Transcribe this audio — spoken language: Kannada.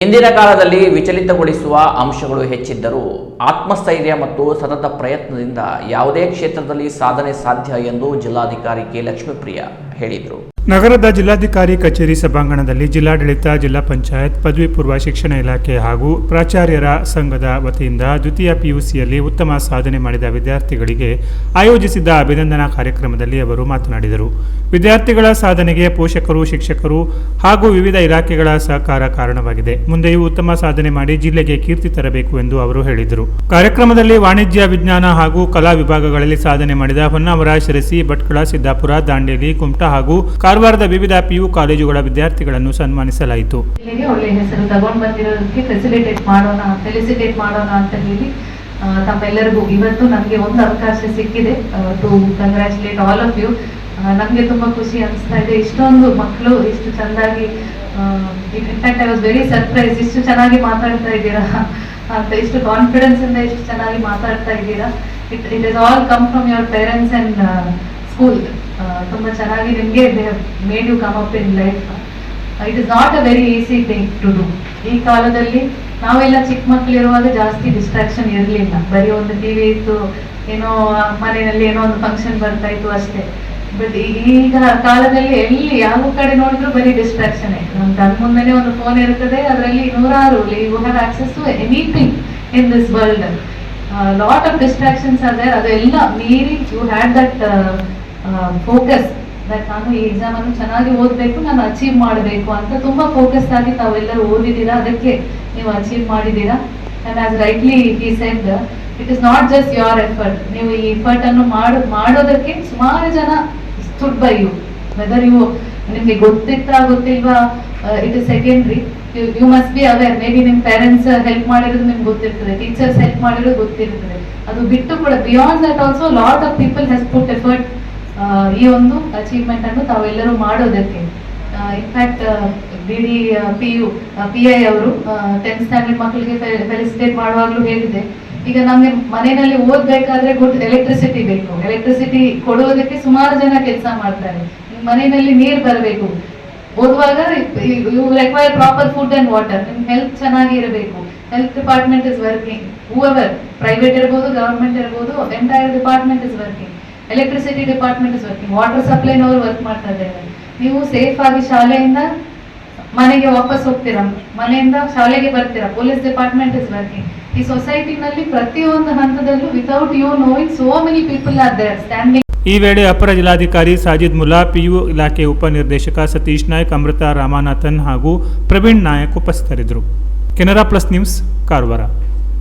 ಇಂದಿನ ಕಾಲದಲ್ಲಿ ವಿಚಲಿತಗೊಳಿಸುವ ಅಂಶಗಳು ಹೆಚ್ಚಿದ್ದರೂ ಆತ್ಮಸ್ಥೈರ್ಯ ಮತ್ತು ಸತತ ಪ್ರಯತ್ನದಿಂದ ಯಾವುದೇ ಕ್ಷೇತ್ರದಲ್ಲಿ ಸಾಧನೆ ಸಾಧ್ಯ ಎಂದು ಜಿಲ್ಲಾಧಿಕಾರಿ ಕೆ ಲಕ್ಷ್ಮೀಪ್ರಿಯ ಹೇಳಿದರು. ನಗರದ ಜಿಲ್ಲಾಧಿಕಾರಿ ಕಚೇರಿ ಸಭಾಂಗಣದಲ್ಲಿ ಜಿಲ್ಲಾಡಳಿತ, ಜಿಲ್ಲಾ ಪಂಚಾಯತ್, ಪದವಿ ಪೂರ್ವ ಶಿಕ್ಷಣ ಇಲಾಖೆ ಹಾಗೂ ಪ್ರಾಚಾರ್ಯರ ಸಂಘದ ವತಿಯಿಂದ ದ್ವಿತೀಯ ಪಿಯುಸಿಯಲ್ಲಿ ಉತ್ತಮ ಸಾಧನೆ ಮಾಡಿದ ವಿದ್ಯಾರ್ಥಿಗಳಿಗೆ ಆಯೋಜಿಸಿದ್ದ ಅಭಿನಂದನಾ ಕಾರ್ಯಕ್ರಮದಲ್ಲಿ ಅವರು ಮಾತನಾಡಿದರು. ವಿದ್ಯಾರ್ಥಿಗಳ ಸಾಧನೆಗೆ ಪೋಷಕರು, ಶಿಕ್ಷಕರು ಹಾಗೂ ವಿವಿಧ ಇಲಾಖೆಗಳ ಸಹಕಾರ ಕಾರಣವಾಗಿದೆ. ಮುಂದೆಯೂ ಉತ್ತಮ ಸಾಧನೆ ಮಾಡಿ ಜಿಲ್ಲೆಗೆ ಕೀರ್ತಿ ತರಬೇಕು ಎಂದು ಅವರು ಹೇಳಿದರು. ಕಾರ್ಯಕ್ರಮದಲ್ಲಿ ವಾಣಿಜ್ಯ, ವಿಜ್ಞಾನ ಹಾಗೂ ಕಲಾ ವಿಭಾಗಗಳಲ್ಲಿ ಸಾಧನೆ ಮಾಡಿದ ಹೊನ್ನಾವರ, ಶಿರಸಿ, ಭಟ್ಕಳ, ಸಿದ್ದಾಪುರ, ದಾಂಡೇಲಿ, ಕುಮಟಾ ಹಾಗೂ ಕಾರವಾರದ ವಿವಿಧ ಪಿಯು ಕಾಲೇಜುಗಳ ವಿದ್ಯಾರ್ಥಿಗಳನ್ನು ಸನ್ಮಾನಿಸಲಾಯಿತು. ಒಳ್ಳೆ ಹೆಸರು ತಗೊಂಡು ಬಂದಿರೋದಕ್ಕೆ ಫೆಸಿಲಿಟೇಟ್ ಮಾಡೋಣ ಅಂತ ಹೇಳಿ ತಮ್ಮೆಲ್ಲರಿಗೂ ಇವತ್ತು ನನಗೆ ಒಂದು ಅವಕಾಶ ಸಿಕ್ಕಿದೆ to congratulate all of you. ನಮಗೆ ತುಂಬಾ ಖುಷಿ ಅನಿಸ್ತಾ ಇದೆ. ಇಷ್ಟೊಂದು ಮಕ್ಕಳು ಇಷ್ಟು ಚೆನ್ನಾಗಿ, in fact I was very surprise, ಇಷ್ಟು ಚೆನ್ನಾಗಿ ಮಾತಾಡ್ತಾ ಇದ್ದೀರಾ ಅಂತ, ಇಷ್ಟು ಕಾನ್ಫಿಡೆನ್ಸ್ ಇಂದ ಇಷ್ಟು ಚೆನ್ನಾಗಿ ಮಾತಾಡ್ತಾ ಇದ್ದೀರಾ. It is all come from your parents and school. ತುಂಬಾ ಚೆನ್ನಾಗಿ ನಿಮಗೆ they have made you come up in life. It is not a very easy thing to do. ಈ ಕಾಲದಲ್ಲಿ ನಾವೆಲ್ಲ ಚಿಕ್ಕ ಮಕ್ಕಳಿರುವಾಗ ಜಾಸ್ತಿ ಡಿಸ್ಟ್ರಾಕ್ಷನ್ ಇರಲಿಲ್ಲ. ಬರೀ ಒಂದು ಟಿವಿ ಇತ್ತು, ಏನೋ ಮನೆಯಲ್ಲಿ ಏನೋ ಒಂದು ಫಂಕ್ಷನ್ ಬರ್ತಾ ಇತ್ತು ಅಷ್ಟೇ. ಬಟ್ ಈಗ ಕಾಲದಲ್ಲಿ ಎಲ್ಲಿ ಯಾವ ಕಡೆ ನೋಡಿದ್ರು ಬರೀ ಡಿಸ್ಟ್ರಾಕ್ಷನ್. ನನ್ನ ಮುಂದೆನೆ ಒಂದು ಫೋನ್ ಇರ್ತದೆ, ಅದರಲ್ಲಿ ನೂರಾರು, you have access to anything in this world. Lot of distractions are there. ಅದೆಲ್ಲ ಮೀರಿ you had that focus that ನಾನು ಈ ಎಕ್ಸಾಮ್ ಅನ್ನು ಚೆನ್ನಾಗಿ ಓದಬೇಕು, ನಾನು ಅಚೀವ್ ಮಾಡಬೇಕು ಅಂತ ತುಂಬಾ ಫೋಕಸ್ ಆಗಿ ತಾವೆಲ್ಲರೂ ಓದಿದ್ದೀರಾ, ಅದಕ್ಕೆ ನೀವು ಅಚೀವ್ ಮಾಡಿದ್ದೀರಾ. And as rightly he said, it is not just your effort. ನೀವು ಈ ಎಫರ್ಟ್ ಅನ್ನು ಮಾಡೋದಕ್ಕೆ ಸುಮಾರು ಜನ stood by you. Whether you ನಿಮ್ಗೆ ಗೊತ್ತಿಲ್ವಾ, it is secondary. You must be aware. Maybe ನಿಮ್ಮ ಪೇರೆಂಟ್ಸ್ ಹೆಲ್ಪ್ ಮಾಡಿರೋದು ನಿಮ್ಗೆ ಗೊತ್ತಿರ್ತದೆ, ಟೀಚರ್ಸ್ ಹೆಲ್ಪ್ ಮಾಡಿರೋದು ಗೊತ್ತಿರ್ತದೆ. ಅದು ಬಿಟ್ಟು ಕೂಡ beyond that also lot of people has put effort ಈ ಒಂದು ಅಚೀವ್ಮೆಂಟ್ ಅನ್ನು ತಾವೆಲ್ಲರೂ ಮಾಡೋದಕ್ಕೆ. ಇನ್ಫ್ಯಾಕ್ಟ್ PI ಅವರು 10th ಸ್ಟ್ಯಾಂಡರ್ಡ್ ಮಕ್ಕಳಿಗೆ ಫೆಲಿಸಿಟೇಟ್ ಮಾಡುವಾಗಲೂ ಹೇಳಿದೆ, ಈಗ ನಮಗೆ ಮನೆಯಲ್ಲಿ ಓದ್ಬೇಕಾದ್ರೆ ಗುಡ್ ಎಲೆಕ್ಟ್ರಿಸಿಟಿ ಬೇಕು. ಎಲೆಕ್ಟ್ರಿಸಿಟಿ ಕೊಡುವುದಕ್ಕೆ ಸುಮಾರು ಜನ ಕೆಲಸ ಮಾಡ್ತಾರೆ. ಮನೆಯಲ್ಲಿ ನೀರು ಬರಬೇಕು. ಓದುವಾಗ you require proper food and water. ನಿಮ್ ಹೆಲ್ತ್ ಚೆನ್ನಾಗಿ ಇರಬೇಕು. Health department is working. However, private ಇರ್ಬೋದು, ಗವರ್ಮೆಂಟ್ ಇರ್ಬೋದು, entire department is working. Electricity department is working. Water ಸಪ್ಲೈನವರು ವರ್ಕ್ ಮಾಡ್ತಾ ಇದ್ದಾರೆ. ನೀವು ಸೇಫ್ ಆಗಿ ಶಾಲೆಯಿಂದ ಮನೆಗೆ ವಾಪಸ್ ಹೋಗ್ತೀರಾ, ಮನೆಯಿಂದ ಶಾಲೆಗೆ ಬರ್ತೀರಾ. Police department is working. ಈ ಸೊಸೈಟಿನಲ್ಲಿ ಪ್ರತಿಯೊಂದು ಹಂತದಲ್ಲೂ without you knowing so many people are there standing. ಈ ವೇಳೆ ಅಪರ ಜಿಲ್ಲಾಧಿಕಾರಿ ಸಾಜಿದ್ ಮುಲ್ಲಾ, ಪಿಯು ಇಲಾಖೆ ಉಪನಿರ್ದೇಶಕ ಸತೀಶ್ ನಾಯ್ಕ್, ಅಮೃತ ರಾಮನಾಥನ್ ಹಾಗೂ ಪ್ರವೀಣ್ ನಾಯಕ್ ಉಪಸ್ಥಿತರಿದ್ದರು. Canara plus news, Karwar.